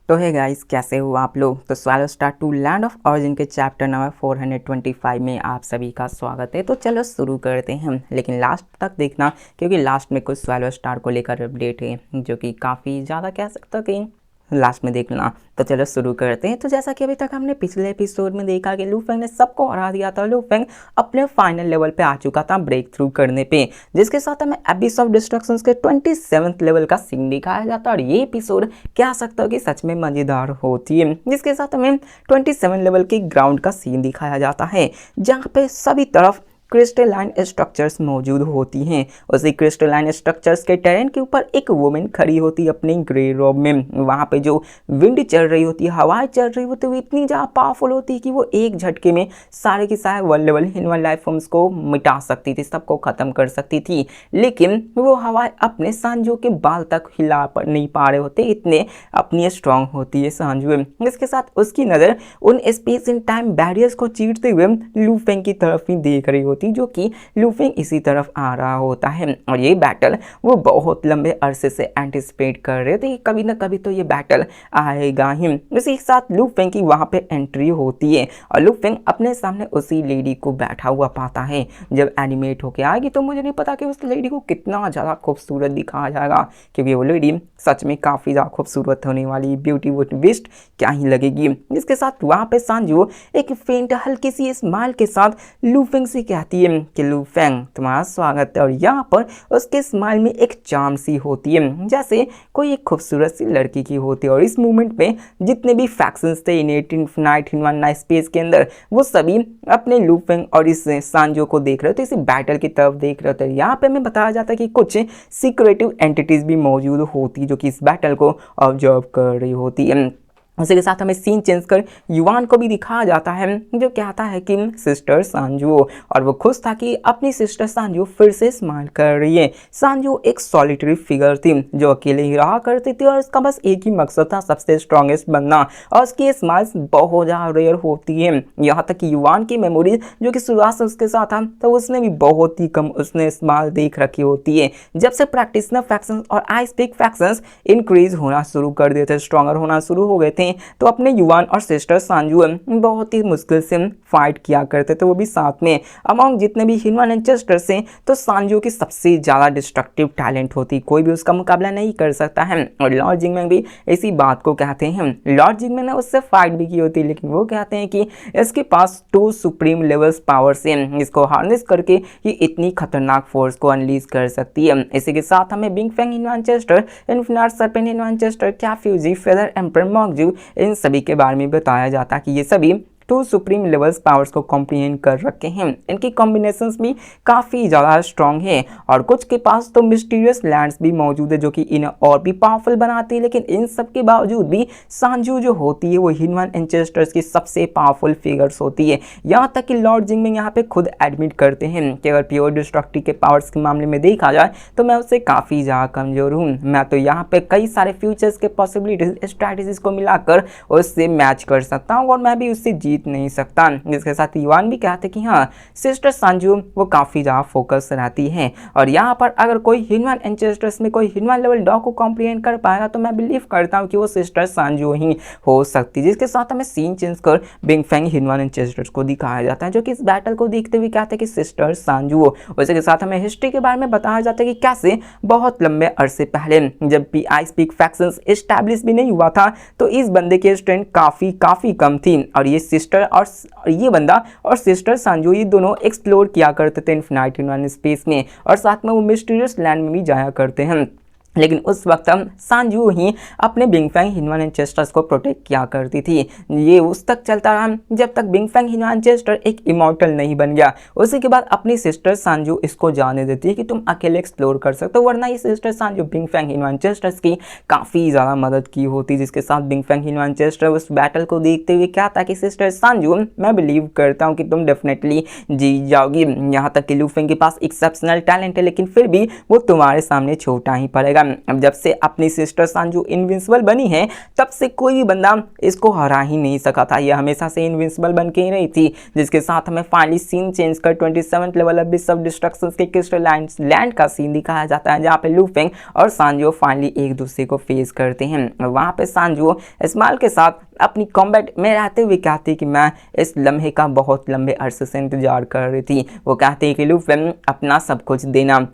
तो है गाइस, कैसे हो आप लोग। तो swallow star to land of origin के चैप्टर नंबर 425 में आप सभी का स्वागत है। तो चलो शुरू करते हैं, लेकिन लास्ट तक देखना क्योंकि लास्ट में कुछ स्वालो स्टार को लेकर अपडेट है जो कि काफ़ी ज़्यादा कह सकता कि लास्ट में देखना। तो चलो शुरू करते हैं। तो जैसा कि अभी तक हमने पिछले एपिसोड में देखा कि लू फेंग ने सबको हरा दिया था। लू फेंग अपने फाइनल लेवल पे आ चुका था ब्रेक थ्रू करने पे, जिसके साथ हमें एबिस ऑफ डिस्ट्रक्शंस के 27th लेवल का सीन दिखाया जाता है। और ये एपिसोड कह सकता हो कि सच में मजेदार होती है, जिसके साथ हमें 27 लेवल की ग्राउंड का सीन दिखाया जाता है जहाँ पे सभी तरफ क्रिस्टलाइन स्ट्रक्चर्स मौजूद होती हैं। उसी क्रिस्टलाइन स्ट्रक्चर्स के टेरेन के ऊपर एक वुमेन खड़ी होती है अपनी ग्रे रोब में। वहाँ पे जो विंड चल रही होती है, हवाएं चल रही होती है, वो इतनी ज़्यादा पावरफुल होती है कि वो एक झटके में सारे के सारे वर्ल्ड ह्यूमन लाइफ फॉर्म्स को मिटा सकती थी, सबको ख़त्म कर सकती थी। लेकिन वो हवाएं अपने सांजो के बाल तक हिला नहीं पा रहे होते, इतने अपनी स्ट्रांग होती है सांजो। इसके साथ उसकी नज़र उन स्पेस एंड टाइम बैरियर्स को चीरते हुए लू फेंग की तरफ ही देख रही होती, जो कि लू फेंग इसी तरफ आ रहा होता है। और ये बैटल वो बहुत लंबे अरसे से एंटिसिपेट कर रहे थे कि कभी ना कभी तो ये बैटल आएगा ही। इसी के साथ लू फेंग की वहाँ पे एंट्री होती है और लू फेंग अपने सामने उसी लेडी को बैठा हुआ पाता है। जब एनिमेट होके आएगी तो मुझे नहीं पता कि उस लेडी को कितना ज़्यादा खूबसूरत दिखाया जाएगा, क्योंकि वो लेडी सच में काफ़ी ज़्यादा खूबसूरत होने वाली, ब्यूटी वो ट्विस्ट क्या ही लगेगी। इसके साथ वहाँ पे सांजो एक फेंट हल्की सी स्माइल के साथ लू फेंग से कहती है कि लू फेंग तुम्हारा स्वागत है। और यहाँ पर उसके स्माइल में एक चार्म सी होती है, जैसे कोई एक खूबसूरत सी लड़की की होती है। और इस मूवमेंट में जितने भी फैक्शंस थे इनेट इनफिनाइट ह्यूमन स्पेस के अंदर, वो सभी अपने लू फेंग और इस सांजो को देख रहे थे, इसी बैटल की तरफ देख रहे थे। यहाँ पे हमें बताया जाता है कि कुछ सीक्रेटिव एंटिटीज भी मौजूद होती जो कि इस बैटल को ऑब्जर्व कर रही होती है। उसी के साथ हमें सीन चेंज कर युवान को भी दिखाया जाता है, जो कहता है कि सिस्टर सांजो, और वो खुश था कि अपनी सिस्टर सांजो फिर से स्माइल कर रही है। सांजो एक सॉलिटरी फिगर थी जो अकेले ही रहा करती थी और उसका बस एक ही मकसद था, सबसे स्ट्रॉन्गेस्ट बनना। और उसकी स्माइल्स बहुत ज़्यादा रेयर होती है, यहाँ तक कि युवान की मेमोरी जो कि शुरुआत से उसके साथ था, तो उसने भी बहुत ही कम उसने स्माइल देख रखी होती है। जब से प्रैक्टिशनर फैक्शंस और आई स्पीक फैक्शंस इंक्रीज होना शुरू कर दिए थे, स्ट्रॉन्गर होना शुरू हो गए थे, तो अपने युवान और सिस्टर सांजू बहुत ही मुश्किल से फाइट किया करते थे, वो भी साथ में। अमॉन्ग जितने भी ह्यूमन एंसेस्टर्स हैं, तो सांजू की सबसे ज़्यादा डिस्ट्रक्टिव टैलेंट होती, कोई भी उसका मुकाबला नहीं कर सकता है। और लॉर्ड जिंगमैन भी इसी बात को कहते हैं। लॉर्ड जिंगमैन ने उससे फाइट भी की होती, लेकिन वो कहते हैं कि इसके पास 2 सुप्रीम लेवल्स पावर्स हैं, इसको हार्नेस करके ये इतनी खतरनाक फोर्स को अनलीज कर सकती है। इसी के साथ हमें बिंग फेंग इन्वांचेस्टर, इन्फिनाट सर्पेंट इन्वांचेस्टर, कैफ्यूजी, फेदर एम्पर मॉन्गजू, इन सभी के बारे में बताया जाता है कि ये सभी 2 सुप्रीम लेवल्स पावर्स को कॉम्प्रीहेंड कर रखे हैं। इनकी कॉम्बिनेशंस भी काफ़ी ज़्यादा स्ट्रॉन्ग है और कुछ के पास तो मिस्टीरियस लैंड्स भी मौजूद है जो कि इन्हें और भी पावरफुल बनाती है। लेकिन इन सब के बावजूद भी सांजू जो होती है वो ह्यूमन एंसेस्टर्स की सबसे पावरफुल फिगर्स होती है। यहाँ तक कि लॉर्ड जिंगमिंग यहाँ पे खुद एडमिट करते हैं कि अगर प्योर डिस्ट्रक्टिव के पावर्स के मामले में देखा जाए तो मैं उससे काफ़ी ज़्यादा कमज़ोर हूँ। मैं तो यहाँ पे कई सारे फ्यूचर्स के पॉसिबिलिटीज स्ट्रैटेजीज को मिलाकर उससे मैच कर सकता हूँ और मैं भी उससे जीत नहीं सकता। जिसके साथ युवान भी कहते कि हाँ, सिस्टर सांजू वो काफ़ी ज़्यादा फोकस रहती है। और यहाँ पर अगर कोई ह्यूमन एंसेस्टर्स में कोई ह्यूमन लेवल डॉग को कॉम्प्रीहेंड कर पाएगा तो मैं बिलीव करता हूँ कि वो सिस्टर सांजू ही हो सकती है। जिसके साथ हमें सीन चेंज कर बिंग फेंग ह्यूमन एंसेस्टर्स को दिखाया जाता है, जो कि इस बैटल को देखते हुए कहते हैं कि सिस्टर सांजू। उसी के साथ हमें हिस्ट्री के बारे में बताया जाता है कि कैसे बहुत लंबे अरसे पहले जब भी आई स्पीक फैक्शंस एस्टैब्लिश भी नहीं हुआ था, तो इस बंदे की स्ट्रेंथ काफ़ी कम थी और ये सिस्टर और ये बंदा और सिस्टर सांजू ये दोनों एक्सप्लोर किया करते थे इनफिनाइट ह्यूमन स्पेस में और साथ में वो मिस्टीरियस लैंड में भी जाया करते हैं। लेकिन उस वक्त हम सांजू ही अपने बिंग फेंग ह्यूमन एंसेस्टर्स को प्रोटेक्ट किया करती थी। ये उस तक चलता रहा जब तक बिंग फेंग ह्यूमन एंसेस्टर एक इमॉर्टल नहीं बन गया। उसी के बाद अपनी सिस्टर सांजू इसको जाने देती है कि तुम अकेले एक्सप्लोर कर सकते हो, वरना ये सिस्टर सांजू बिंग फेंग ह्यूमन एंसेस्टर्स की काफ़ी ज़्यादा मदद की होती। जिसके साथ बिंग फेंग ह्यूमन एंसेस्टर उस बैटल को देखते हुए क्या था कि सिस्टर सांजू मैं बिलीव करता हूँ कि तुम डेफिनेटली जीत जाओगी। यहाँ तक कि लू फेंग के पास एक्सेप्शनल टैलेंट है, लेकिन फिर भी वो तुम्हारे सामने छोटा ही पड़ेगा। है। अब जब से अपनी सिस्टर सांजू इनविंसिबल बनी है तब से कोई भी बंदा इसको हरा ही नहीं सका था। ये हमेशा से इनविंसिबल बन के ही रही थी, जिसके साथ हमें फाइनली सीन चेंज कर 27th level Abish of destruction के क्रिस्टल लैंड का सीन दिखाया जाता है, जहाँ पे लू फेंग और सांजू फाइनली एक दूसरे को फेस करते हैं। वहाँ पे सांजू स्माइल के साथ अपनी कॉम्बैट में रहते हुए कहती है कि मैं इस लम्हे का बहुत लंबे अरसे से इंतजार कर रही थी। वो कहते हैं कि लू फेंग अपना सब कुछ देना,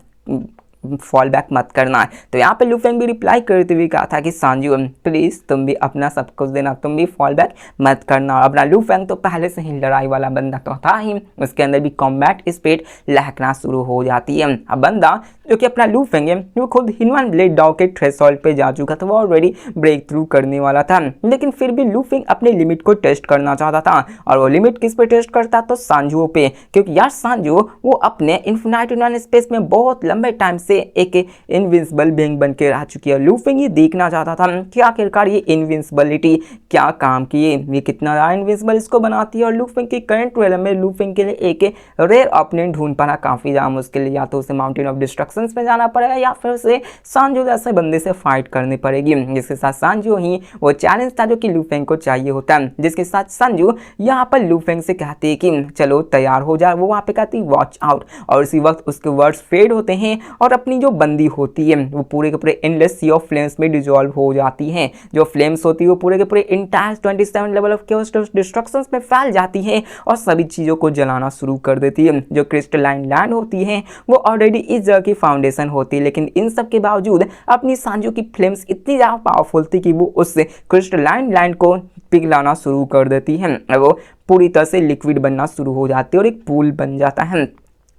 फॉल बैक मत करना। तो यहाँ पे लू फेंग भी रिप्लाई करते हुए कहा था कि सांजू प्लीज तुम भी अपना सब कुछ देना, तुम भी फॉल बैक मत करना। अपना लू फेंग तो पहले से ही लड़ाई वाला बंदा तो था ही, उसके अंदर भी कॉम्बैट स्पिरिट लहकना शुरू हो जाती है। अब बंदा जो कि अपना लू फेंग है वो खुद हिनवान ब्लेड डॉग के थ्रेशोल्ड पे जा चुका था, वो ऑलरेडी ब्रेक थ्रू करने वाला था, लेकिन फिर भी लू फेंग अपने लिमिट को टेस्ट करना चाहता था। और वो लिमिट किस पे टेस्ट करता तो सांजू पे, क्योंकि यार सांजू वो अपने इन्फिनाइट स्पेस में बहुत लंबे टाइम से एक इनविंसिबल बीइंग बन के रह चुकी है। लू फेंग ये देखना चाहता था कि आखिरकार ये इनविंसिबिलिटी क्या काम की है, ये कितना रहा इनविंसिबल इसको बनाती है। और लू फेंग की करंट ट्रेलर में लू फेंग के लिए एक रेयर ओपोनेंट ढूंढ पाना काफी ज्यादा मुश्किल है, या तो उसे माउंटेन ऑफ डिस्ट्रक्शन में जाना पड़ेगा या फिर उसे सांजू जैसे बंदे से फाइट करनी पड़ेगी, जिसके साथ सांजू ही वो चैलेंज था जो कि लू फेंग को चाहिए होता है। जिसके साथ सांजू यहाँ पर लू फेंग से कहती है कि चलो तैयार हो जा, वो वहाँ पे कहती वॉच आउट, और उसी वक्त उसके वर्ड्स फेड होते हैं और अपनी जो बंदी होती है वो पूरे के पूरे एंडलेस सी ऑफ फ्लेम्स में डिसॉल्व हो जाती है। जो फ्लेम्स होती है वो पूरे के पूरे entire 27 level of chaos destructions में फैल जाती है और सभी चीजों को जलाना शुरू कर देती है। जो क्रिस्टलाइन लैंड होती है वो ऑलरेडी इस जगह की फाउंडेशन होती है, लेकिन इन सब के बावजूद अपनी सांजू की फ्लेम्स इतनी ज्यादा पावरफुल थी कि वो उस क्रिस्टलाइन लैंड को पिघलाना शुरू कर देती है। वो पूरी तरह से लिक्विड बनना शुरू हो जाती है और एक पूल बन जाता है।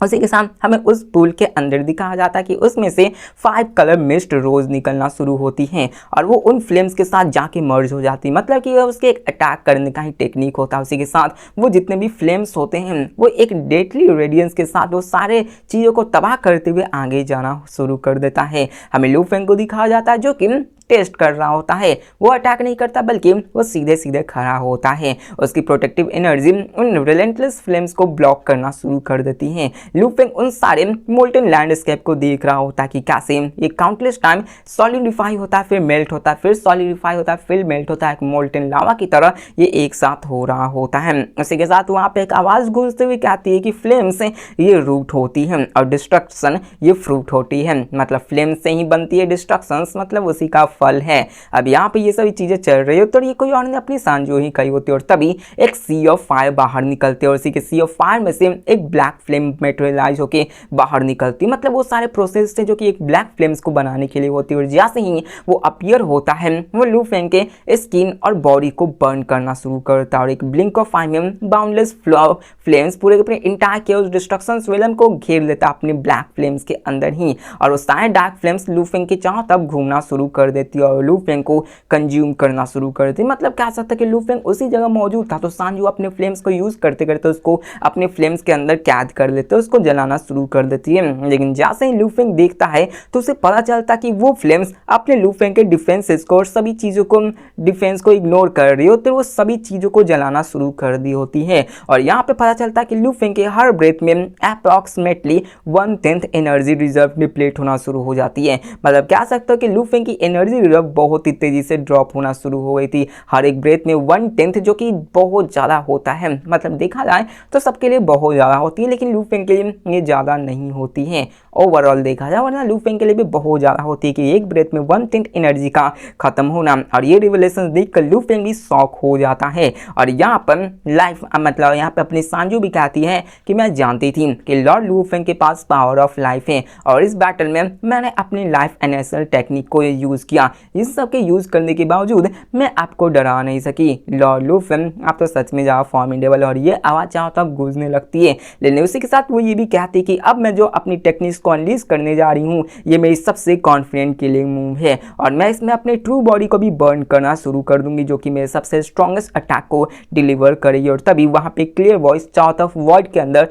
उसी के साथ हमें उस पूल के अंदर दिखाया जाता है कि उसमें से 5 कलर मिस्ट रोज निकलना शुरू होती हैं और वो उन फ्लेम्स के साथ जाके मर्ज हो जाती है। मतलब कि उसके एक अटैक करने का ही टेक्निक होता है। उसी के साथ वो जितने भी फ्लेम्स होते हैं वो एक डेडली रेडियंस के साथ वो सारे चीज़ों को तबाह करते हुए आगे जाना शुरू कर देता है। हमें लू फेंग को दिखाया जाता है जो कि टेस्ट कर रहा होता है, वो अटैक नहीं करता बल्कि वो सीधे सीधे खड़ा होता है। उसकी प्रोटेक्टिव एनर्जी उन रिलेंटलेस फ्लेम्स को ब्लॉक करना शुरू कर देती है। लू फेंग उन सारे मोल्टन लैंडस्केप को देख रहा होता है कि कैसे ये काउंटलेस टाइम सॉलिडिफाई होता है, फिर मेल्ट होता है, फिर सॉलिडिफाई होता है, फिर मेल्ट होता है, एक मोल्टन लावा की तरह ये एक साथ हो रहा होता है। उसी के साथ वहाँ पे एक आवाज़ गूंजते हुए कहती है कि फ्लेम्स ये रूट होती है और डिस्ट्रक्शन ये फ्रूट होती है। मतलब फ्लेम से ही बनती है डिस्ट्रक्शन, मतलब उसी का फल है। अब यहाँ पे ये सभी चीजें चल रही हो तो ये कोई और ने अपनी सांजू ही कही होती है और तभी एक सी ऑफ फायर बाहर निकलते और उसी के सी ऑफ फायर में से एक ब्लैक फ्लेम मेटेरियलाइज होके बाहर निकलती। मतलब वो सारे प्रोसेस थे जो कि एक ब्लैक फ्लेम्स को बनाने के लिए होती है और जैसे ही वो अपीयर होता है वो लू फेंग के स्किन और बॉडी को बर्न करना शुरू करता है और एक ब्लिंक ऑफ आई में बाउंडलेस फ्लेम्स पूरे के पूरे इंटायर केओस डिस्ट्रक्शन विलन को घेर लेता अपने ब्लैक फ्लेम्स के अंदर ही और वो सारे डार्क फ्लेम्स लू फेंग के चारों तरफ घूमना शुरू कर देती है और लू फेंग को कंज्यूम करना शुरू कर देती है। मतलब कह सकता है कि लू फेंग उसी जगह मौजूद था तो सांजू अपने फ्लेम्स को यूज करते करते उसको अपने फ्लेम्स के अंदर कैद कर लेते, उसको जलाना शुरू कर देती है। लेकिन जैसे ही लू फेंग देखता है तो उसे पता चलता कि वो फ्लेम्स अपने लू फेंग के डिफेंसेस को और सभी चीजों को डिफेंस को इग्नोर कर रही होती है, वो सभी चीजों को जलाना शुरू कर दी होती है। और यहाँ पे पता चलता है कि लू फेंग के हर ब्रेथ में अप्रॉक्सीमेटली 1/10 एनर्जी रिजर्व डिप्लीट होना शुरू हो जाती है। मतलब कह सकते हो कि लू फेंग की एनर्जी रिजर्व बहुत ही तेजी से ड्रॉप होना शुरू हो गई थी। हर एक ब्रेथ में 1/10 जो कि बहुत ज़्यादा होता है, मतलब देखा जाए तो सबके लिए बहुत ज़्यादा होती है लेकिन लू फेंग के लिए ये ज़्यादा नहीं होती है। ओवरऑल देखा जाए वरना लू फेंग के लिए भी बहुत ज़्यादा होती है कि एक ब्रेथ में 1/10 एनर्जी का खत्म होना। और ये रिवलेशन देखकर लू फेंग भी शॉक हो जाता है। और यहाँ पर लाइफ मतलब यहाँ पे अपनी सांजू भी कहती है कि मैं जानती थी कि लॉर्ड लू फेंग के पास पावर ऑफ लाइफ है और इस बैटल में मैंने अपनी लाइफ एनएसएल टेक्निक को यूज़ किया। इस सब के यूज़ करने के बावजूद मैं आपको डरा नहीं सकी। लॉर्ड लू फेंग आप तो सच में ज़्यादा फॉर्मिडेबल। और ये आवाज़ चाहो तब गूंजने लगती है। लेकिन उसी के साथ वो ये भी कहती कि अब मैं जो अपनी टेक्निक्स को अनलीज करने जा रही हूँ ये मेरी सबसे कॉन्फिडेंट किलिंग मूव है और मैं इसमें अपने ट्रू बॉडी को भी बर्न करना शुरू कर दूंगी जो कि मेरे सबसे स्ट्रॉन्गेस्ट अटैक को डिलीवर करेगी। और तभी वहाँ पे क्लियर वॉइस चारों तरफ वॉइड के अंदर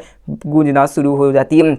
गूंजना शुरू हो जाती है।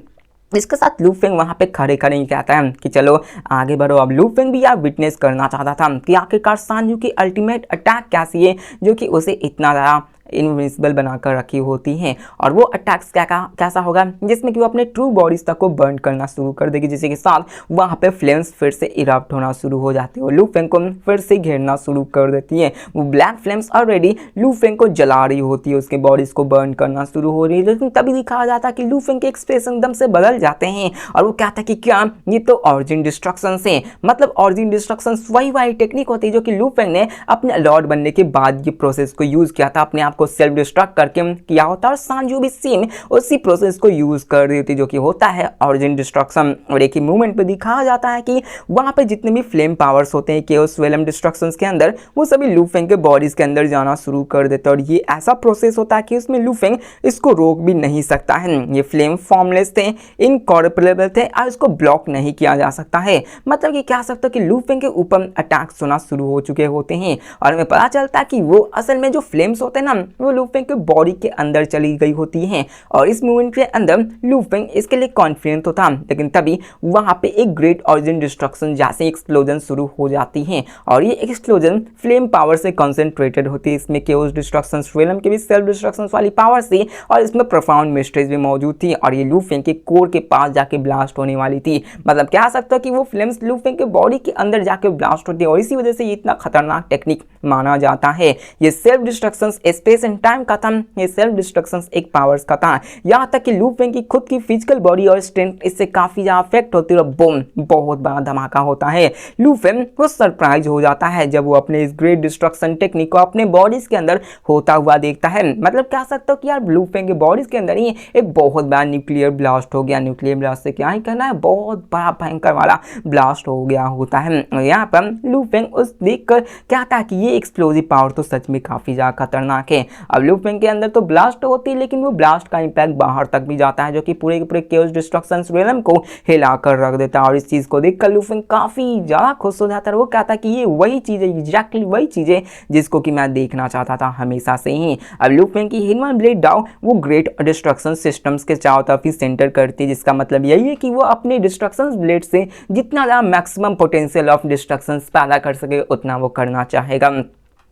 इसके साथ लू फेंग वहाँ पे खड़े खड़े ही कहता है कि चलो आगे बढ़ो। अब लू फेंग भी यार विटनेस करना चाहता था कि आखिरकार सांजू की अल्टीमेट अटैक कैसी है जो कि उसे इतना ज़्यादा इनविजिबल बनाकर रखी होती हैं। और वो अटैक्स कैसा होगा, जिसमें कि वो अपने ट्रू बॉडीज तक को बर्न करना शुरू कर देगी, जिसके साथ वहाँ पे फ्लेम्स फिर से इरप्ट होना शुरू हो जाती है और लू फेंग को फिर से घेरना शुरू कर देती है। वो ब्लैक फ्लेम्स ऑलरेडी लू फेंग को जला रही होती है, उसके बॉडीज को बर्न करना शुरू हो रही है। लेकिन तभी दिखाया जाता है कि लू फेंग के एक्सप्रेशन एकदम से बदल जाते हैं और वो कहता है कि क्या ये तो ऑरिजिन डिस्ट्रक्शन से, मतलब ऑरिजिन डिस्ट्रक्शन वही टेक्निक होती है जो कि लू फेंग ने अपने लॉर्ड बनने के बाद ये प्रोसेस को यूज किया था, अपने आप को सेल्फ डिस्ट्रक्ट करके किया होता है। और सांजू भी सेम उसी प्रोसेस को यूज कर रही होती जो कि होता है ऑरिजिन डिस्ट्रक्शन। और एक ही मूवमेंट पे दिखाया जाता है कि वहां पे जितने भी फ्लेम पावर्स होते हैं केओस वेलम डिस्ट्रक्शंस के अंदर, वो सभी लू फेंग के बॉडीज के अंदर जाना शुरू कर देते हैं। और ये ऐसा प्रोसेस होता है कि उसमें लू फेंग इसको रोक भी नहीं सकता है। ये फ्लेम फॉर्मलेस थे, इनकॉर्पोरेबल थे और इसको ब्लॉक नहीं किया जा सकता है। मतलब कि कह सकते हो कि लू फेंग के ऊपर अटैक्स होना शुरू हो चुके होते हैं और हमें पता चलता है कि वो असल में जो फ्लेम्स होते हैं ना, वो लू फेंग के बॉडी के अंदर चली गई होती हैं। और इस मूवमेंट के अंदर लू फेंग इसके लिए कॉन्फिडेंट तो था, लेकिन तभी वहां पे एक ग्रेट ऑरिजिन डिस्ट्रक्शन जैसे एक्सप्लोजन शुरू हो जाती है और ये एक्सप्लोजन फ्लेम पावर से कंसंट्रेटेड होती है। इसमें केओस डिस्ट्रक्शन वेलम के भी सेल्फ डिस्ट्रक्शन वाली पावर थी और इसमें प्रोफाउंड मिस्ट्रीज भी मौजूद थी और ये लू फेंग के कोर के पास जाके ब्लास्ट होने वाली थी। मतलब कह सकते हो कि वो फ्लेम्स लू फेंग के बॉडी के अंदर जाके ब्लास्ट होती है और इसी वजह से ये इतना खतरनाक टेक्निक माना जाता है। ये self destruction space and time का था, ये सेल्फ डिस्ट्रक्शन एक पावर्स का था। यहाँ तक कि लू फेंग की खुद की फिजिकल बॉडी और स्ट्रेंथ इससे काफी ज्यादा अफेक्ट होती है और बूम, बहुत बड़ा धमाका होता है। लू फेंग वो सरप्राइज हो जाता है जब वो अपने इस ग्रेट डिस्ट्रक्शन टेक्निक को अपने बॉडीज के अंदर होता हुआ देखता है। मतलब कह सकते हो कि यार लू फेंग के बॉडीज के अंदर ही एक बहुत बड़ा न्यूक्लियर ब्लास्ट हो गया। न्यूक्लियर ब्लास्ट से क्या ही कहना है, बहुत बड़ा भयंकर वाला ब्लास्ट हो गया होता है। यहाँ पर लू फेंग उस देखकर कहता है कि ये एक्सप्लोजिव पावर तो सच में काफी ज्यादा खतरनाक है। अब लू फेंग के अंदर तो ब्लास्ट होती है, लेकिन वो ब्लास्ट का इंपैक्ट बाहर तक भी जाता है जो कि पूरे के पूरे केओस डिस्ट्रक्शन रेलम को हिला कर रख देता है। और इस चीज को देखकर लू फेंग काफी ज्यादा खुश हो जाता है। वो कहता है कि ये वही चीज है, एग्जैक्टली वही चीज है जिसको कि मैं देखना चाहता था हमेशा से ही। अब लू फेंग की हिनवन ब्लेड डाउ वो ग्रेट डिस्ट्रक्शन सिस्टम्स के चारों तरफ ही सेंटर करती है, जिसका मतलब यही है कि वो अपने डिस्ट्रक्शन ब्लेड से जितना ज्यादा मैक्सिमम पोटेंशियल ऑफ डिस्ट्रक्शन पैदा कर सके उतना वो करना चाहेगा।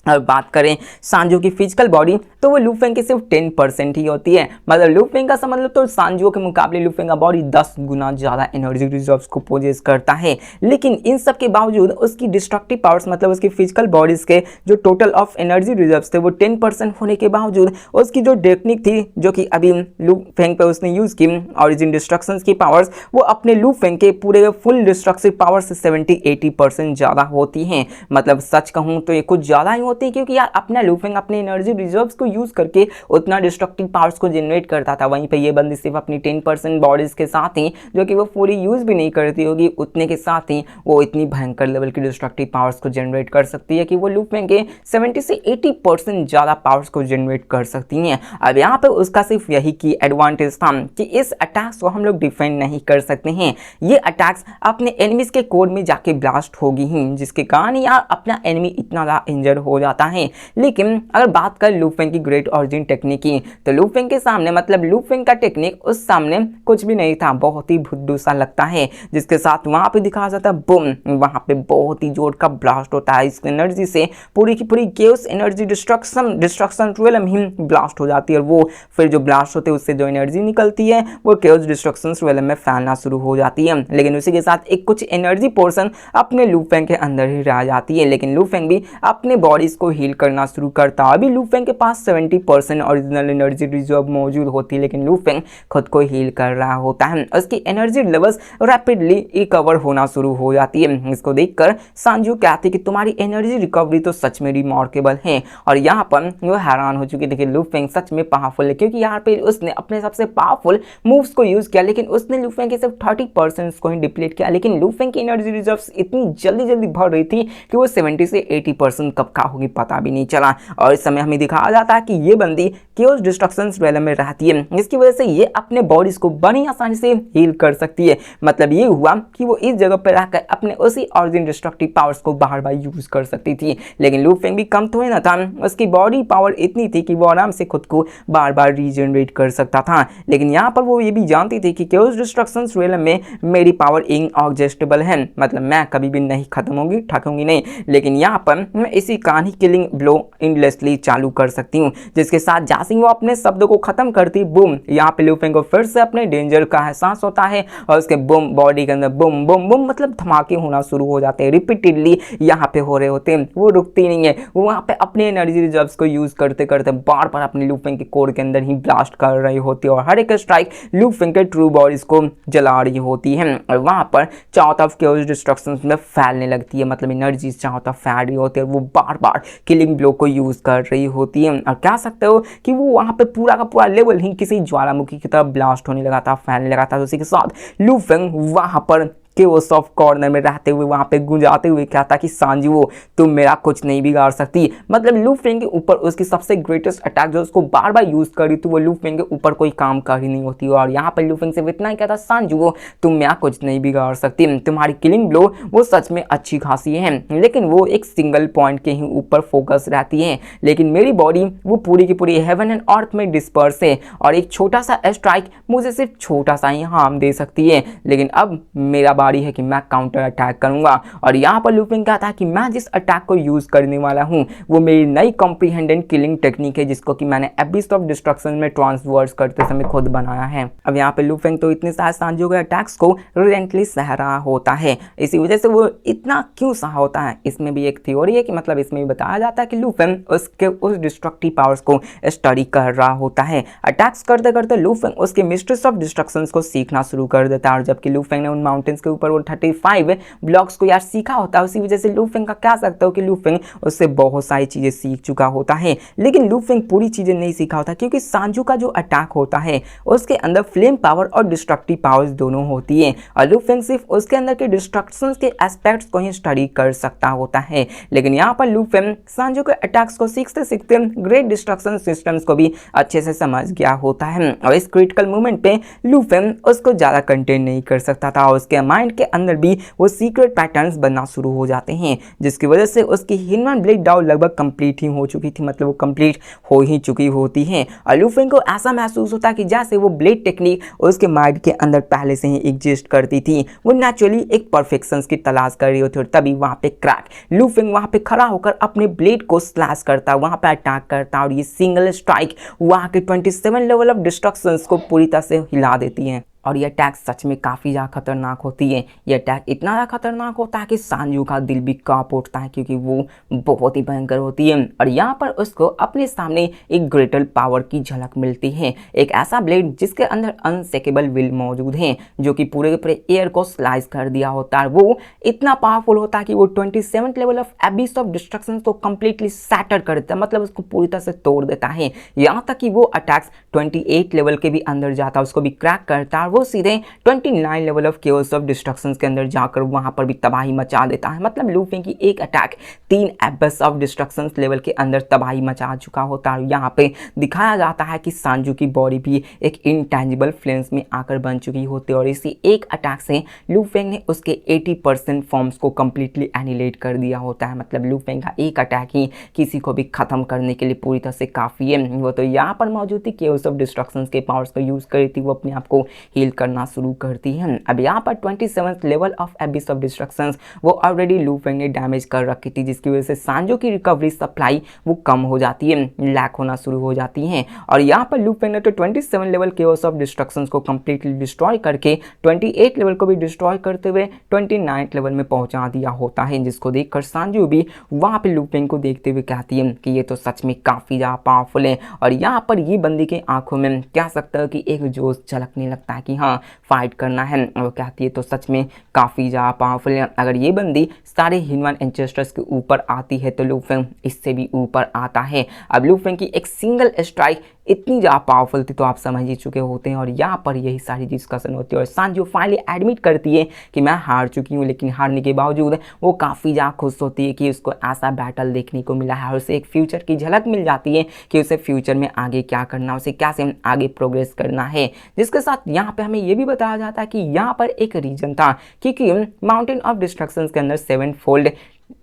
और बात करें सांजू की फिजिकल बॉडी तो वो लू फेंग की सिर्फ 10% ही होती है। मतलब लू फेंग का समझ लो तो सांजू के मुकाबले लू फेंग का बॉडी 10 गुना ज़्यादा एनर्जी रिजर्व्स को पोजेस करता है। लेकिन इन सब के बावजूद उसकी डिस्ट्रक्टिव पावर्स, मतलब उसकी फिजिकल बॉडीज के जो टोटल ऑफ एनर्जी रिजर्व्स थे वो 10% होने के बावजूद उसकी जो टेक्निक थी जो कि अभी लू फेंग पे उसने यूज़ की ऑरिजिन डिस्ट्रक्शन की पावर्स, वो अपने लू फेंग के पूरे फुल डिस्ट्रक्टिव पावर से 70-80% ज़्यादा होती हैं। मतलब सच कहूँ तो ये कुछ ज़्यादा ही होती है, क्योंकि यार अपना लू फेंग अपने एनर्जी रिजर्व्स को यूज करके उतना डिस्ट्रक्टिव पावर्स को जनरेट करता था। वहीं पे ये बंदी सिर्फ अपनी 10% बॉडीज के साथ ही, जो कि वो पूरी यूज भी नहीं करती होगी, उतने के साथ ही वो इतनी भयंकर लेवल की डिस्ट्रक्टिव पावर्स को जनरेट कर सकती है कि वो लू फेंग के 70 से 80% ज्यादा पावर्स को जनरेट कर सकती हैं। अब यहाँ पे उसका सिर्फ यही की एडवांटेज था कि इस अटैक्स को हम लोग डिफेंड नहीं कर सकते हैं। ये अटैक्स अपने एनिमीज के कोर में जाके ब्लास्ट होगी ही, जिसके कारण यार अपना एनिमी इतना ज्यादा इंजर हो जाता है। लेकिन अगर बात कर लू फेंग की ग्रेट ऑरिजिन टेक्निक की, तो लू फेंग के सामने, मतलब लू फेंग का टेक्निक उस सामने कुछ भी नहीं था, बहुत ही भुद्दू सा लगता है। जिसके साथ वहां पे दिखाया जाता है बूम, वहां पे बहुत ही जोर का ब्लास्ट होता है। इस एनर्जी से पूरी की पूरी केओस एनर्जी डिस्ट्रक्शन रियलम ही ब्लास्ट हो जाती है और वो फिर जो ब्लास्ट होते हैं उससे जो एनर्जी निकलती है वो केओस डिस्ट्रक्शन रियलम में फैलना शुरू हो जाती है। लेकिन उसी के साथ एक कुछ एनर्जी पोर्शन अपने लू फेंग के अंदर ही रह जाती है। लेकिन लू फेंग भी अपने बॉडीज को हील करना शुरू करता है। अभी लू फेंग के पास 70% ओरिजिनल एनर्जी रिजर्व मौजूद होती है, लेकिन लू फेंग खुद को हील कर रहा होता है। उसकी एनर्जी लेवल्स रैपिडली रिकवर होना शुरू हो जाती है। इसको देखकर सांजू कहती है कि तुम्हारी एनर्जी रिकवरी तो सच में रिमार्केबल है। और यहाँ पर वो हैरान हो चुकी है कि लू फेंग सच में पावरफुल है, क्योंकि यहाँ पे उसने अपने सबसे पावरफुल मूव्स को यूज किया, लेकिन उसने लू फेंग के सिर्फ 30% को ही डिप्लीट किया। लेकिन लू फेंग की एनर्जी रिजर्व्स इतनी जल्दी बढ़ रही थी कि वो 70 से 80% कब का होगी पता भी नहीं चला। और इस समय हमें दिखाया जाता है कि ये बंदी केओस डिस्ट्रक्शन रेलम में रहती है, जिसकी वजह से ये अपने बॉडीज को बड़ी आसानी से हील कर सकती है। मतलब ये हुआ कि वो इस जगह पर रहकर अपने उसी ऑरिजिन डिस्ट्रक्टिव पावर्स को बार यूज कर सकती थी। लेकिन लू फेंग भी कम थोड़ी ना था, उसकी बॉडी पावर इतनी थी कि वो आराम से खुद को बार रीजनरेट कर सकता था। लेकिन यहाँ पर वो ये भी जानती थी कि केओस डिस्ट्रक्शन रेलम में मेरी पावर इनएग्जॉस्टेबल है, मतलब मैं कभी भी नहीं खत्म होगी, थकूंगी नहीं। लेकिन यहाँ पर मैं इसी कहानी ही किलिंग ब्लो इंडलेसली चालू कर सकती हूँ, जिसके साथ जैसे ही वो अपने शब्द को खत्म करती बूम, यहाँ पे लू फेंग को फिर से अपने डेंजर का एहसास होता है और उसके बूम बॉडी के अंदर बूम बूम बूम मतलब धमाके होना शुरू हो जाते हैं, रिपीटेडली यहाँ पे हो रहे होते हैं। वो रुकती नहीं है, वो वहाँ पे अपने एनर्जी रिजर्व्स को यूज करते करते बार बार अपने लू फेंग के कोर के अंदर ही ब्लास्ट कर रही होती है और हर एक स्ट्राइक लू फेंग के ट्रू बॉडीज को जला रही होती है और वहाँ पर चारों तरफ केओस डिस्ट्रक्शंस में फैलने लगती है, मतलब एनर्जी चारों तरफ फैल रही होती है और वो बार बार किलिंग ब्लो को यूज कर रही होती है। और कह सकते हो कि वो वहाँ पे पूरा का पूरा लेवल ही किसी ज्वालामुखी की तरफ ब्लास्ट होने लगा था, फैलने लगा था। तो उसी के साथ लू फेंग वहाँ पर केओस ऑफ कॉर्नर में रहते हुए वहां पे गुंजाते हुए कहता कि सांजुओ तुम मेरा कुछ नहीं बिगाड़ सकती, मतलब लू फेंग के ऊपर उसकी सबसे ग्रेटेस्ट अटैक जो उसको बार बार यूज करी थी वो लू फेंग के ऊपर कोई काम कर ही नहीं होती और यहाँ पर लू फेंग से इतना ही कहता सांजुओ तुम मेरा कुछ नहीं बिगाड़ सकती, तुम्हारी किलिंग ब्लो वो सच में अच्छी खासी है लेकिन वो एक सिंगल पॉइंट के ही ऊपर फोकस रहती है, लेकिन मेरी बॉडी वो पूरी की पूरी हेवन एंड अर्थ में डिस्पर्स है और एक छोटा सा स्ट्राइक मुझे सिर्फ छोटा सा ही हार्म दे सकती है, लेकिन अब मेरा है कि मैं काउंटर अटैक करूंगा। और यहां पर लू फेंग कहता है कि मैं जिस अटैक को यूज करने वाला हूं वो मेरी नई कॉम्प्रिहेंडेड किलिंग टेक्निक है जिसको कि मैंने एबिस ऑफ डिस्ट्रक्शन में ट्रांसवर्स करते समय खुद बनाया है। अब यहां पे लू फेंग तो इतने सारे सांजो के अटैक्स को रिलेंटली सह रहा होता है, इसी वजह से वो इतना क्यों सहा होता है इसमें भी एक थ्योरी है कि मतलब इसमें भी बताया जाता है कि लू फेंग उसके उस डिस्ट्रक्टिव पावर्स को स्टडी कर रहा होता है। अटैक्स करते करते लू फेंग उसके मिस्ट्रेस ऑफ डिस्ट्रक्शंस को सीखना शुरू कर देता है और जबकि लू फेंग ने उन माउंटेन्स के ऊपर वो 35 ब्लॉक्स को यार सीखा होता है, उसी वजह से लू फेंग का कह सकते हो कि लू फेंग उससे बहुत सारी चीजें सीख चुका होता है, लेकिन लू फेंग पूरी चीजें नहीं सीखा होता क्योंकि सांजू का जो अटैक होता है उसके अंदर फ्लेम पावर और डिस्ट्रक्टिव पावर्स दोनों होती है और लू फेंग सिर्फ उसके अंदर के डिस्ट्रक्शंस के एस्पेक्ट्स को ही स्टडी कर सकता होता है, लेकिन यहाँ पर लू फेंग सांजू के अटैक्स को सीखते सीखते ग्रेट डिस्ट्रक्शन सिस्टम्स को भी अच्छे से समझ गया होता है और इस क्रिटिकल मोमेंट पे लू फेंग उसको ज्यादा कंटेन नहीं कर सकता था और उसके माइंड के अंदर भी वो सीक्रेट पैटर्न्स बनना शुरू हो जाते हैं जिसकी वजह से उसकी हिनवन ब्लेड डाउन लगभग कंप्लीट ही हो चुकी थी, मतलब वो कंप्लीट हो ही चुकी होती है और लू फेंग को ऐसा महसूस होता है कि जैसे वो ब्लेड टेक्निक उसके माइंड के अंदर पहले से ही एग्जिस्ट करती थी, वो नेचुरली एक परफेक्शंस की तलाश कर रही होती और तभी वहाँ पे क्रैक लू फेंग वहाँ पे खड़ा होकर अपने ब्लेड को स्लैश करता, वहाँ पे अटैक करता और ये सिंगल स्ट्राइक वहाँ के 27 लेवल ऑफ डिस्ट्रक्शंस को पूरी तरह से हिला देती है और ये अटैक सच में काफ़ी ज़्यादा खतरनाक होती है। ये अटैक इतना ज़्यादा खतरनाक होता है कि सांजू का दिल भी कांप उठता है क्योंकि वो बहुत ही भयंकर होती है और यहाँ पर उसको अपने सामने एक ग्रेटर पावर की झलक मिलती है, एक ऐसा ब्लेड जिसके अंदर अनसेकेबल विल मौजूद है जो कि पूरे के पूरे एयर को स्लाइस कर दिया होता है। वो इतना पावरफुल होता है कि वो 27 लेवल ऑफ एबिस ऑफ डिस्ट्रक्शन को कंप्लीटली सैटर कर देता है, मतलब उसको पूरी तरह से तोड़ देता है, यहाँ तक कि वो अटैक्स 28 लेवल के भी अंदर जाता है, उसको भी क्रैक करता है, वो सीधे 29 level of chaos of destructions के अंदर जाकर वहां पर भी तबाही मचा देता है, मतलब लू फेंग की एक अटैक 3 एबिस ऑफ डिस्ट्रक्शंस लेवल के अंदर तबाही मचा चुका होता है। यहाँ पे दिखाया जाता है कि सांजू की बॉडी भी एक इनटैंजिबल फ्लेम्स में आकर बन चुकी होती है और इसी एक अटैक से लू फेंग ने उसके 80% फॉर्म्स को कंप्लीटली एनिलेट कर दिया होता है, मतलब लू फेंग का एक अटैक ही किसी को भी खत्म करने के लिए पूरी तरह से काफी है। वो तो यहाँ पर मौजूद थी केओस ऑफ डिस्ट्रक्शंस के पावर्स को यूज करी थी, वो अपने आप को हील करना शुरू करती है। अब यहाँ पर 27th level of एबिस of destructions वो ऑलरेडी लू फेंग ने डैमेज कर रखी थी जिसकी वजह से सांजो की रिकवरी सप्लाई वो कम हो जाती है, लैक होना शुरू हो जाती है और यहाँ पर लू फेंग ने तो 27 लेवल केओस ऑफ डिस्ट्रक्शंस को कंप्लीटली डिस्ट्रॉय करके 28 लेवल को भी डिस्ट्रॉय करते हुए 29 लेवल में पहुंचा दिया होता है, जिसको देखकर सांजो भी वहाँ पे लू फेंग को देखते हुए कहती है कि ये तो सच में काफ़ी ज़्यादा पावरफुल है और यहाँ पर ये बंदी के आंखों में कह सकते हो कि एक जोश झलकने लगता है कि हाँ फाइट करना है। वो कहती है तो सच में काफ़ी ज़्यादा पावरफुल है, अगर ये बंदी सारे ह्यूमन एंसेस्टर्स के ऊपर आती है तो लू फेंग इससे भी ऊपर आता है। अब लू फेंग की एक सिंगल स्ट्राइक इतनी ज़्यादा पावरफुल थी तो आप समझ ही चुके होते हैं और यहाँ पर यही सारी डिस्कशन होती है और सांजो फाइनली एडमिट करती है कि मैं हार चुकी हूँ, लेकिन हारने के बावजूद वो काफ़ी ज़्यादा खुश होती है कि उसको ऐसा बैटल देखने को मिला है और उसे एक फ्यूचर की झलक मिल जाती है कि उसे फ्यूचर में आगे क्या करना, उसे कैसे आगे प्रोग्रेस करना है। जिसके साथ यहाँ पर हमें ये भी बताया जाता है कि यहाँ पर एक रीजन था क्योंकि माउंटेन ऑफ डिस्ट्रक्शंस के अंदर 7 फोल्ड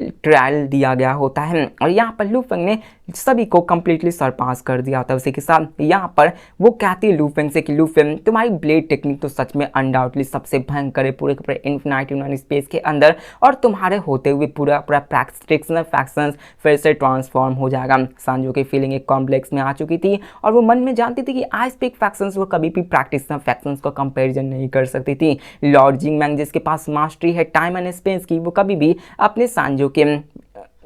ट्रायल दिया गया होता है और यहाँ पर लू फेंग ने सभी को कंप्लीटली सरपास कर दिया होता है। उसी के साथ यहाँ पर वो कहती है लू फेंग से कि लू फेंग तुम्हारी ब्लेड टेक्निक तो सच में अनडाउटली सबसे भयंकर है पूरे के पूरे इन्फिनिटी स्पेस के अंदर, और तुम्हारे होते हुए पूरा पूरा प्रैक्टिशनल फैक्शंस फिर से ट्रांसफॉर्म हो जाएगा। सांजो की फीलिंग एक कॉम्प्लेक्स में आ चुकी थी और वो मन में जानती थी कि आइस पिक फैक्शंस वो कभी भी प्रैक्टिशनल फैक्शंस को कंपैरिजन नहीं कर सकती थी। लॉर्ड जिंग मैंग जिसके पास मास्टरी है टाइम एंड स्पेस की, वो कभी भी अपने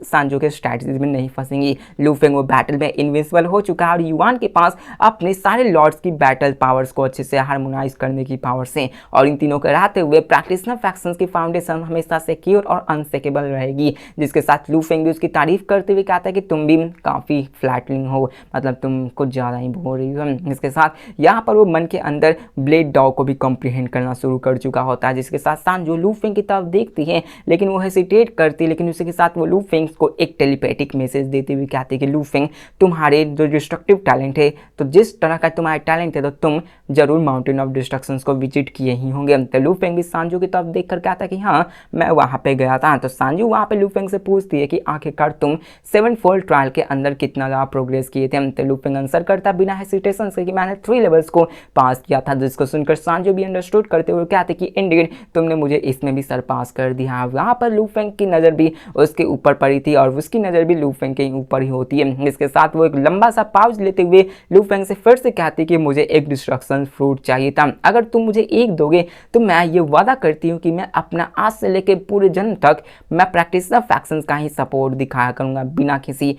सांजो के स्ट्रैटेजीज में नहीं फंसेंगी। लू फेंग वो बैटल में इनविंसिबल हो चुका है और युआन के पास अपने सारे लॉर्ड्स की बैटल पावर्स को अच्छे से हार्मोनाइज करने की पावर्स हैं और इन तीनों के रहते हुए प्रैक्टिशनल फैक्शंस की फाउंडेशन हमेशा सिक्योर और अनसेकेबल रहेगी। जिसके साथ लू फेंग भी उसकी तारीफ करते हुए कहता है कि तुम भी काफ़ी फ्लैटरिंग हो, मतलब तुम कुछ ज़्यादा ही बोल रही हो। इसके साथ यहाँ पर वो मन के अंदर ब्लेड डॉग को भी कॉम्प्रीहेंड करना शुरू कर चुका होता है। जिसके साथ सांजो लू फेंग की तरफ देखती है लेकिन वो हेसिटेट करती है, लेकिन उसी के साथ वो लू फेंग को एक टेलीपैथिक मैसेज देते हुए कहते हैं कि लू फेंग तुम्हारे जो डिस्ट्रक्टिव टैलेंट है, तो जिस तरह का तुम्हारा टैलेंट है तो तुम जरूर माउंटेन ऑफ डिस्ट्रक्शंस को विजिट किए ही होंगे। तो लू फेंग भी सांजू की तरफ देखकर कहता है कि हाँ मैं वहां पे गया था। तो सांजू वहां पे लू फेंग से पूछती है कि आखिरकार तुम 7-फोल्ड ट्रायल के अंदर कितना ज़्यादा प्रोग्रेस किए थे। तो लू फेंग आंसर करता बिना हेसिटेशन से कि मैंने 3 लेवल्स को पास किया था, जिसको सुनकर सांजू भी अंडरस्टूड करते हुए कहते कि इंडीड तुमने मुझे इसमें भी सरपास कर दिया। वहाँ पर लू फेंग की नज़र भी उसके ऊपर पड़ी थी और उसकी नज़र भी लू फेंग के ऊपर ही होती है। इसके साथ वो एक लंबा सा पाउज लेते हुए लू फेंग से फिर से कहती कि मुझे एक डिस्ट्रक्शन फ्रूट चाहिए था, अगर तुम मुझे एक दोगे तो मैं ये वादा करती हूँ कि मैं अपना आज से लेकर पूरे जन्म तक मैं प्रैक्टिशनल फैक्शंस का ही सपोर्ट दिखाया करूँगा, बिना किसी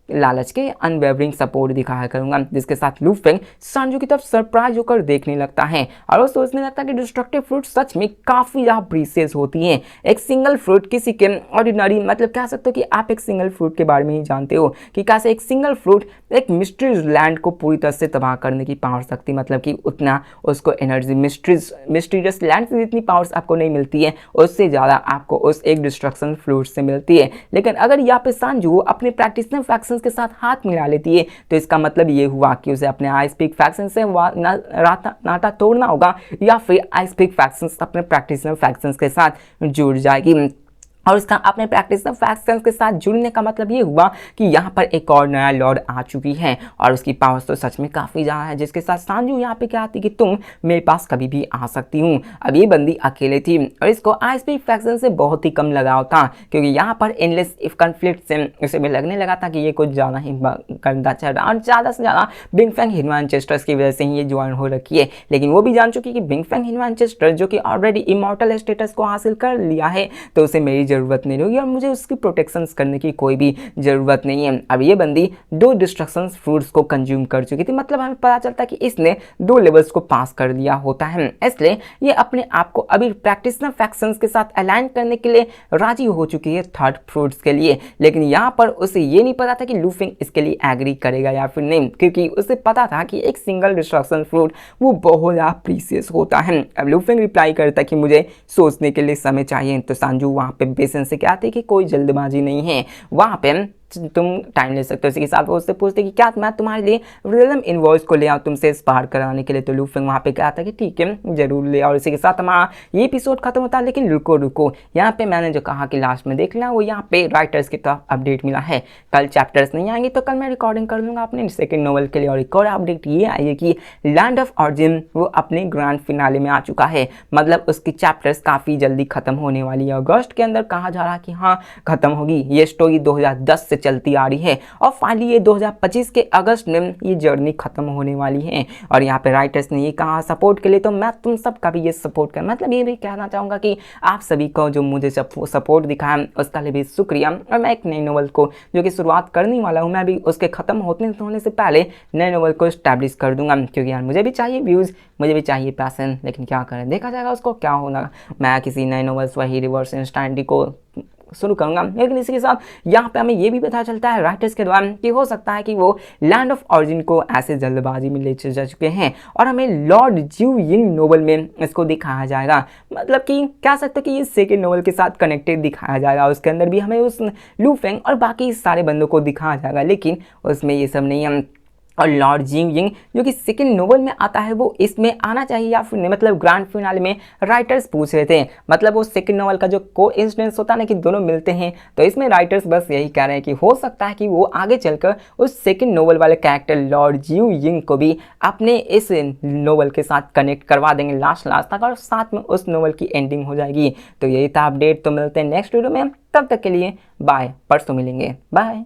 लालच के अनवेवरिंग सपोर्ट दिखाया करूंगा। जिसके साथ लू फेंग सांजू की तरफ सरप्राइज होकर देखने लगता है और वो सोचने लगता है कि डिस्ट्रक्टिव फ्रूट सच में काफ़ी ज़्यादा प्रीसियस होती हैं। एक सिंगल फ्रूट किसी के ऑर्डिनरी, मतलब कह सकते हो कि आप एक सिंगल फ्रूट के बारे में ही जानते हो कि कैसे एक सिंगल फ्रूट एक मिस्ट्रीज लैंड को पूरी तरह से तबाह करने की पावर सकती, मतलब कि उतना उसको एनर्जी मिस्टीरियस लैंड से जितनी पावर्स आपको नहीं मिलती है उससे ज़्यादा आपको उस एक डिस्ट्रक्शन फ्रूट से मिलती है। लेकिन अगर यहाँ पे सांजू अपने प्रैक्टिशनल फैक्शंस के साथ हाथ मिला लेती है तो इसका मतलब ये हुआ कि उसे अपने आइस पिक फैक्शन से नाता तोड़ना होगा या फिर आइस पिक फैक्शंस अपने प्रैक्टिशनल फैक्शंस के साथ जुड़ जाएगी। और उसका अपने प्रैक्टिशनल फैक्शंस के साथ जुड़ने का मतलब ये हुआ कि यहाँ पर एक और नया लॉर्ड आ चुकी है और उसकी पावर्स तो सच में काफ़ी ज़्यादा है। जिसके साथ सांजू यहाँ पे कहती कि तुम मेरे पास कभी भी आ सकती हूँ। अब ये बंदी अकेले थी और इसको आईएसपी फैक्शन से बहुत ही कम लगाव था क्योंकि यहाँ पर एंडलेस इफ कन्फ्लिक्ट से उसे भी लगने लगा था कि ये कुछ ज़्यादा ही गंदा चल रहा और ज़्यादा से ज़्यादा बिंग फैंग हिनवानचेस्टर की वजह से ही ये ज्वाइन हो रखी है। लेकिन वो भी जान चुकी कि बिंग फैंग हिनवानचेस्टर जो कि ऑलरेडी इमॉर्टल स्टेटस को हासिल कर लिया है तो उसे मेरी ज़रूरत नहीं होगी और मुझे उसकी प्रोटेक्शंस करने की कोई भी ज़रूरत नहीं है। अब ये बंदी 2 डिस्ट्रक्शन फ्रूट्स को कंज्यूम कर चुकी थी, मतलब हमें पता चलता है कि इसने 2 लेवल्स को पास कर लिया होता है। इसलिए ये अपने आप को अभी प्रैक्टिशनल फैक्शंस के साथ अलाइन करने के लिए राजी हो चुकी है 3rd फ्रूट्स के लिए। लेकिन यहाँ पर उसे ये नहीं पता था कि लू फेंग इसके लिए एग्री करेगा या फिर नहीं, क्योंकि उसे पता था कि एक सिंगल डिस्ट्रक्शन फ्रूट वो बहुत ज़्यादा प्रीसियस होता है। अब लू फेंग रिप्लाई करता कि मुझे सोचने के लिए समय चाहिए। तो सांजू वहाँ पे बेसन से कहते कि कोई जल्दबाजी नहीं है, वहाँ पे तुम टाइम ले सकते हो। इसी के साथ वो उससे पूछते कि क्या मैं तुम्हारे लिए रियलम इनवॉइस को ले आऊँ तुमसे स्पार कराने के लिए। तो लू फेंग वहाँ पे कहा था कि ठीक है जरूर ले। और इसी के साथ हमारा ये एपिसोड खत्म होता है। लेकिन रुको यहाँ पे मैंने जो कहा कि लास्ट में देख लेना वो यहाँ पे राइटर्स की तरफ अपडेट मिला है। कल चैप्टर्स नहीं आएंगे तो कल मैं रिकॉर्डिंग कर लूँगा अपने 2nd नॉवल के लिए। और एक और अपडेट ये आई है कि लैंड ऑफ ऑरिजिन वो अपने ग्रैंड फिनाले में आ चुका है, मतलब उसकी चैप्टर्स काफ़ी जल्दी खत्म होने वाली है। अगस्त के अंदर कहा जा रहा है कि हाँ खत्म होगी। ये स्टोरी 2010 से चलती आ रही है और फाइनली ये 2025 के अगस्त में ये जर्नी खत्म होने वाली है। और यहाँ पे राइटर्स ने ये कहा सपोर्ट के लिए, तो मैं तुम सब का भी ये सपोर्ट कर, मतलब ये भी कहना चाहूँगा कि आप सभी को जो मुझे सपोर्ट दिखाया उसका लिए भी शुक्रिया। और मैं एक नई नोवेल को जो कि शुरुआत करने वाला हूँ, मैं भी उसके ख़त्म होने से पहले नए नोवेल को स्टैब्लिश कर दूंगा, क्योंकि यार मुझे भी चाहिए व्यूज़, मुझे भी चाहिए पैसन। लेकिन क्या करें, देखा जाएगा उसको क्या होना। मैं किसी नए नोवेल्स वही रिवर्स इंस्टेंटी को शुरू करूंगा। लेकिन इसी के साथ यहाँ पे हमें ये भी पता चलता है राइटर्स के द्वारा कि हो सकता है कि वो लैंड ऑफ ऑरिजिन को ऐसे जल्दबाजी में ले जा चुके हैं और हमें लॉर्ड ज्यू यिंग नोवेल में इसको दिखाया जाएगा, मतलब कि कह सकते हो कि ये 2nd नोवेल के साथ कनेक्टेड दिखाया जाएगा। उसके अंदर भी हमें उस लू फेंग और बाकी सारे बंदों को दिखाया जाएगा, लेकिन उसमें ये सब नहीं है। और लॉर्ड जिंग यिंग जो कि सेकंड नोवेल में आता है वो इसमें आना चाहिए या फिर नहीं, मतलब ग्रैंड फिनाले में राइटर्स पूछ रहे थे, मतलब वो सेकंड नोवेल का जो को इंसिडेंस होता है ना कि दोनों मिलते हैं, तो इसमें राइटर्स बस यही कह रहे हैं कि हो सकता है कि वो आगे चलकर उस सेकंड नोवेल वाले कैरेक्टर लॉर्ड जिंग यिंग को भी अपने इस नोवेल के साथ कनेक्ट करवा देंगे लास्ट तक, और साथ में उस नोवेल की एंडिंग हो जाएगी। तो यही था अपडेट, तो मिलते हैं नेक्स्ट वीडियो में, तब तक के लिए बाय, परसों मिलेंगे, बाय।